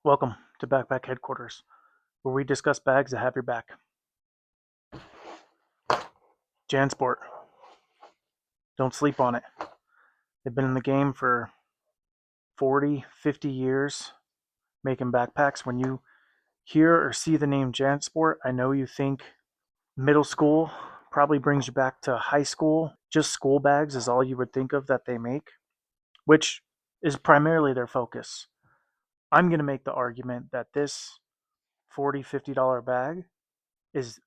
Welcome to Backpack Headquarters, where we discuss bags that have your back. JanSport, don't sleep on it. They've been in the game for 40, 50 years making backpacks. When you hear or see the name JanSport, I know you think middle school, probably brings you back to high school. Just school bags is all you would think of that they make, which is primarily their focus. I'm going to make the argument that this $40, $50 bag is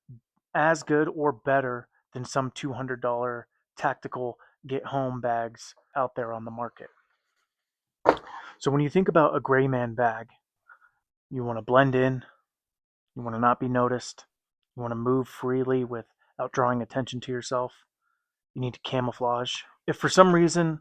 as good or better than some $200 tactical get home bags out there on the market. So when you think about a gray man bag, you want to blend in, you want to not be noticed, you want to move freely without drawing attention to yourself. You need to camouflage. If for some reason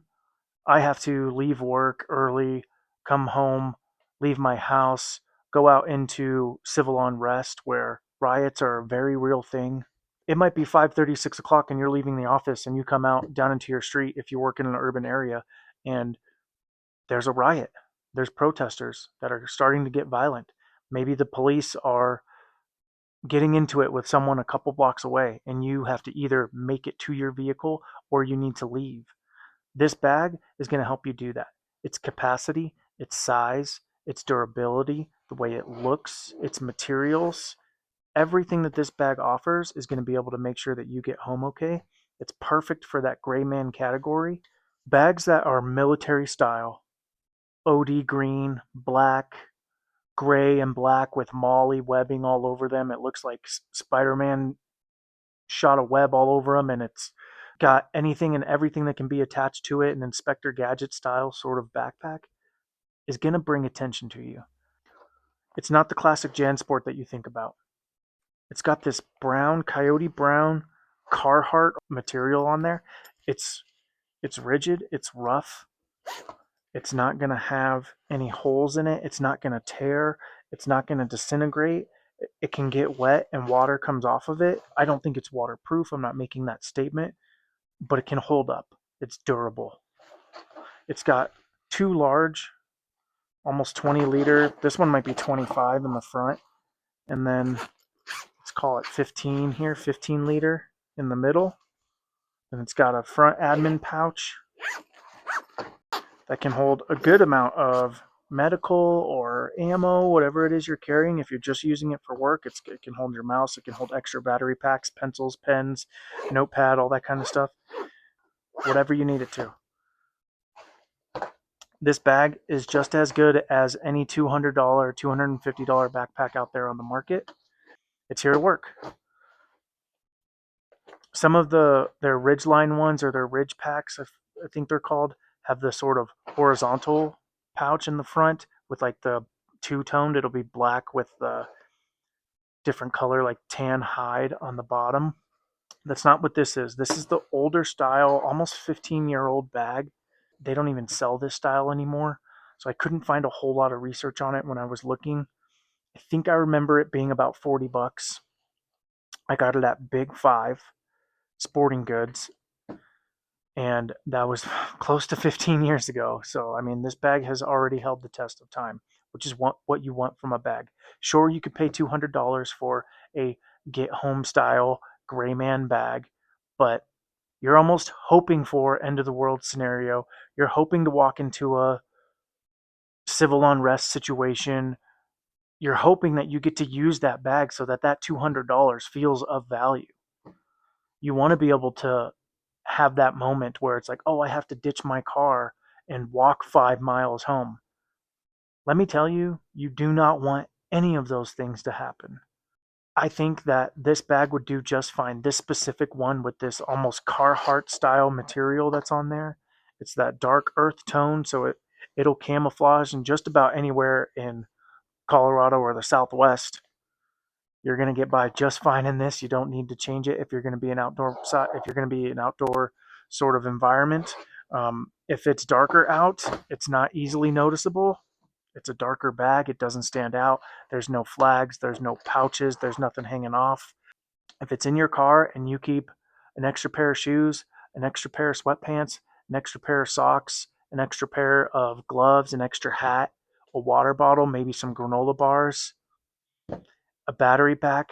I have to leave work early, come home, leave my house, go out into civil unrest where riots are a very real thing. It might be 5:30, 6 o'clock, and you're leaving the office, and you come out down into your street if you work in an urban area, and there's a riot. There's protesters that are starting to get violent. Maybe the police are getting into it with someone a couple blocks away, and you have to either make it to your vehicle or you need to leave. This bag is going to help you do that. Its capacity, its size, its durability, the way it looks, its materials, everything that this bag offers is going to be able to make sure that you get home okay. It's perfect for that gray man category. Bags that are military style, OD green, black, gray and black with Molly webbing all over them. It looks like Spider-Man shot a web all over them, and it's got anything and everything that can be attached to it, an Inspector Gadget style sort of backpack, is going to bring attention to you. It's not the classic JanSport that you think about. It's got this brown, coyote brown Carhartt material on there. It's it's rigid, it's rough. It's not going to have any holes in it. It's not going to tear. It's not going to disintegrate. It can get wet and water comes off of it. I don't think it's waterproof. I'm not making that statement, but it can hold up. It's durable. It's got two large, almost 20 liter. This one might be 25 in the front. And then let's call it 15 here, 15 liter in the middle. And it's got a front admin pouch that can hold a good amount of medical or ammo, whatever it is you're carrying. If you're just using it for work, it can hold your mouse, it can hold extra battery packs, pencils, pens, notepad, all that kind of stuff, whatever you need it to. This bag is just as good as any $200, $250 backpack out there on the market. It's here to work. Some of their Ridgeline ones or their Ridge packs, I think they're called, have the sort of horizontal pouch in the front with like the two-toned. It'll be black with the different color like tan hide on the bottom. That's not what this is. This is the older style, almost 15-year-old bag. They don't even sell this style anymore. So I couldn't find a whole lot of research on it when I was looking. I think I remember it being about 40 bucks. I got it at Big Five Sporting Goods, and that was close to 15 years ago. So, I mean, this bag has already held the test of time, which is what you want from a bag. Sure, you could pay $200 for a get home style gray man bag, but you're almost hoping for end of the world scenario. You're hoping to walk into a civil unrest situation. You're hoping that you get to use that bag so that that $200 feels of value. You want to be able to have that moment where it's like, oh, I have to ditch my car and walk 5 miles home. Let me tell you, you do not want any of those things to happen. I think that this bag would do just fine. This specific one with this almost Carhartt style material that's on there. It's that dark earth tone, so it'll camouflage in just about anywhere in Colorado or the Southwest. You're going to get by just fine in this. You don't need to change it if you're going to be an outdoor if you're going to be an outdoor sort of environment. If it's darker out, it's not easily noticeable. It's a darker bag. It doesn't stand out. There's no flags. There's no pouches. There's nothing hanging off. If it's in your car and you keep an extra pair of shoes, an extra pair of sweatpants, an extra pair of socks, an extra pair of gloves, an extra hat, a water bottle, maybe some granola bars, a battery pack,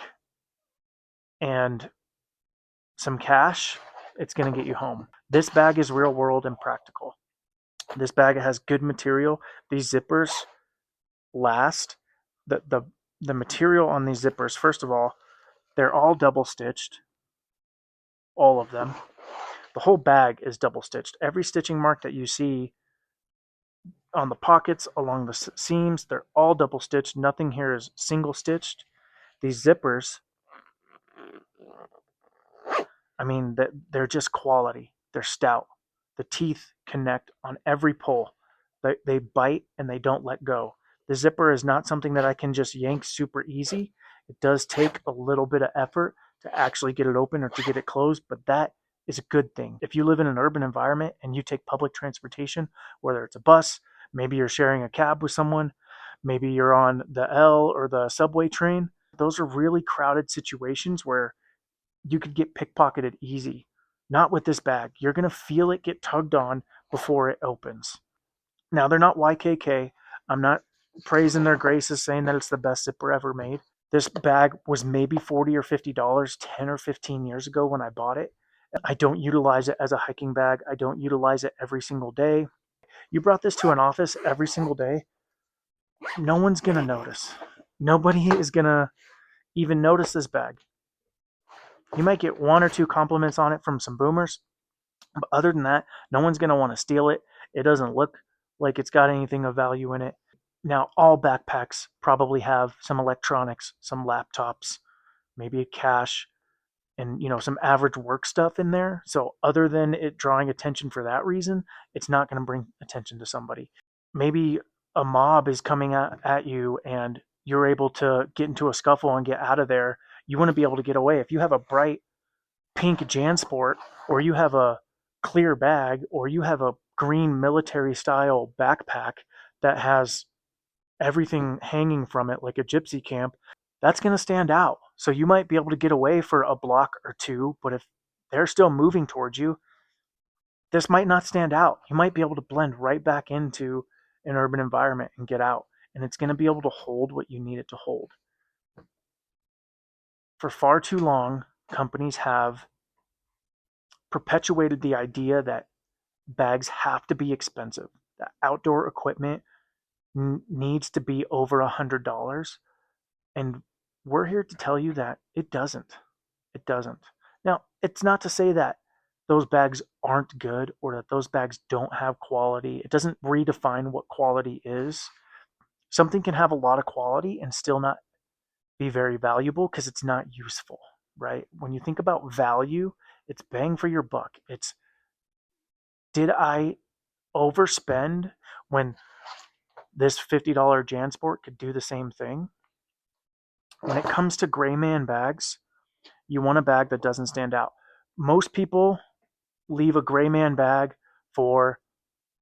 and some cash, it's going to get you home. This bag is real world and practical. This bag has good material. These zippers last. The material on these zippers, first of all, they're all double stitched, all of them. The whole bag is double stitched. Every stitching mark that you see on the pockets, along the seams, they're all double stitched. Nothing here is single stitched. These zippers, I mean, they're just quality. They're stout. The teeth connect on every pull. They bite and they don't let go. The zipper is not something that I can just yank super easy. It does take a little bit of effort to actually get it open or to get it closed, but that is a good thing. If you live in an urban environment and you take public transportation, whether it's a bus, maybe you're sharing a cab with someone, maybe you're on the L or the subway train, those are really crowded situations where you could get pickpocketed easy. Not with this bag. You're going to feel it get tugged on before it opens. Now, they're not YKK. I'm not praising their graces saying that it's the best zipper ever made. This bag was maybe $40 or $50 10 or 15 years ago when I bought it. I don't utilize it as a hiking bag. I don't utilize it every single day. You brought this to an office every single day, no one's going to notice. Nobody is going to even notice this bag. You might get one or two compliments on it from some boomers, but other than that, no one's going to want to steal it. It doesn't look like it's got anything of value in it. Now, all backpacks probably have some electronics, some laptops, maybe a cache, and some average work stuff in there. So other than it drawing attention for that reason, it's not going to bring attention to somebody. Maybe a mob is coming at you and you're able to get into a scuffle and get out of there. You want to be able to get away. If you have a bright pink JanSport, or you have a clear bag, or you have a green military style backpack that has everything hanging from it like a gypsy camp, that's going to stand out. So you might be able to get away for a block or two, but if they're still moving towards you, this might not stand out. You might be able to blend right back into an urban environment and get out, and it's going to be able to hold what you need it to hold. For far too long, companies have perpetuated the idea that bags have to be expensive, that outdoor equipment needs to be over $100. And we're here to tell you that it doesn't. It doesn't. Now, it's not to say that those bags aren't good or that those bags don't have quality. It doesn't redefine what quality is. Something can have a lot of quality and still not be very valuable because it's not useful, right? When you think about value, it's bang for your buck. It's, did I overspend when this $50 JanSport could do the same thing? When it comes to gray man bags, you want a bag that doesn't stand out. Most people leave a gray man bag for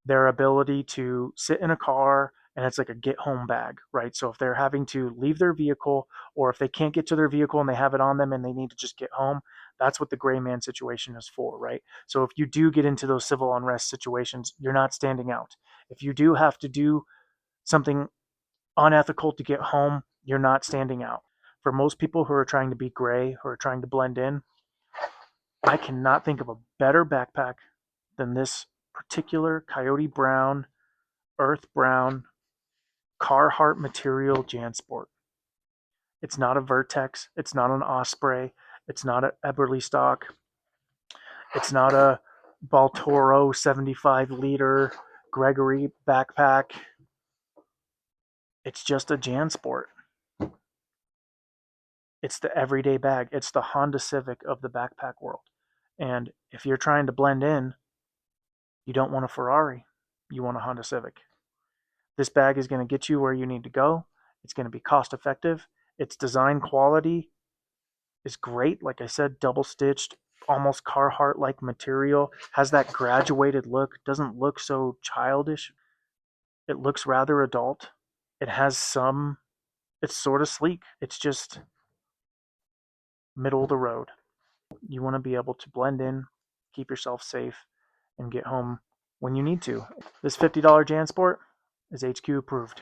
their ability to sit in a car and it's like a get home bag, right? So if they're having to leave their vehicle or if they can't get to their vehicle and they have it on them and they need to just get home, that's what the gray man situation is for, right? So if you do get into those civil unrest situations, you're not standing out. If you do have to do something unethical to get home, you're not standing out. For most people who are trying to be gray, who are trying to blend in, I cannot think of a better backpack than this particular Coyote Brown, Earth Brown, Carhartt material JanSport. It's not a Vertex. It's not an Osprey. It's not an Eberly stock. It's not a Baltoro 75 liter Gregory backpack. It's just a JanSport. It's the everyday bag. It's the Honda Civic of the backpack world. And if you're trying to blend in, you don't want a Ferrari. You want a Honda Civic. This bag is going to get you where you need to go. It's going to be cost effective. Its design quality is great. Like I said, double stitched, almost Carhartt like material. Has that graduated look. Doesn't look so childish. It looks rather adult. It has some, it's sort of sleek. It's just middle of the road. You want to be able to blend in, keep yourself safe, and get home when you need to. This $50 JanSport is HQ approved.